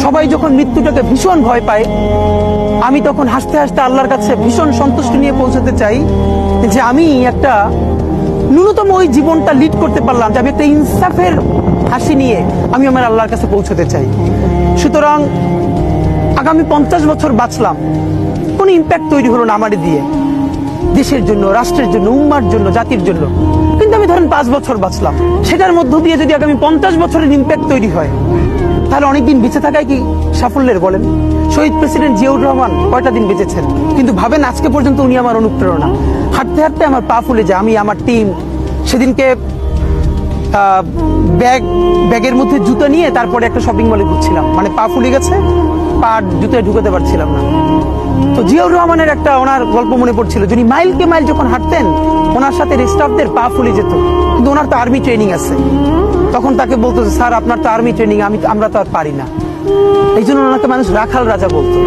সবাই যখন মৃত্যুটাকে ভীষণ ভয় পায়, আমি তখন হাসতে হাসতে আল্লাহর কাছে ভীষণ সন্তুষ্টি নিয়ে পৌঁছাতে চাই যে আমি একটা ন্যূনতম ওই জীবনটা লিড করতে পারলাম, যে আমি একটা ইনসাফের হাসি নিয়ে আমি আমার আল্লাহর কাছে পৌঁছাতে চাই। সুতরাং আগামী 50 বছর বাঁচলাম, কোনো ইম্প্যাক্ট তৈরি হলো না আমারে দিয়ে, দেশের জন্য, রাষ্ট্রের জন্য, উম্মার জন্য, জাতির জন্য। কিন্তু আমি ধরেন 5 বছর বাঁচলাম, সেটার মধ্য দিয়ে যদি আগামী 50 বছরের ইম্প্যাক্ট তৈরি হয়, তাহলে অনেকদিন বেঁচে থাকায় কি সাফল্যের বলেন? শহীদ প্রেসিডেন্ট জিয়াউর রহমান কয়টা দিন বেঁচেছেন, কিন্তু ভাবেন আজকে পর্যন্ত উনি আমার অনুপ্রেরণা। হাঁটতে হাঁটতে আমার পা ফুলে যায়। আমি আমার টিম সেদিনকে ব্যাগের মধ্যে জুতো নিয়ে তারপরে একটা শপিং মলে ঘুরছিলাম, মানে পা ফুলে গেছে, পা জুতোয় ঢুকাতে পারছিলাম না। তো জিয়াউর রহমানের একটা ওনার গল্প মনে পড়ছিল, যিনি মাইলকে মাইল যখন হাঁটতেন ওনার সাথে স্টাফদের পা ফুলে যেত, কিন্তু ওনার তো আর্মি ট্রেনিং আছে। তখন তাকে বলতো, স্যার আপনার তো আর্মি ট্রেনিং, আমরা তো আর পারি না। এই জন্য ওনাকে মানুষ রাখাল রাজা বলতো।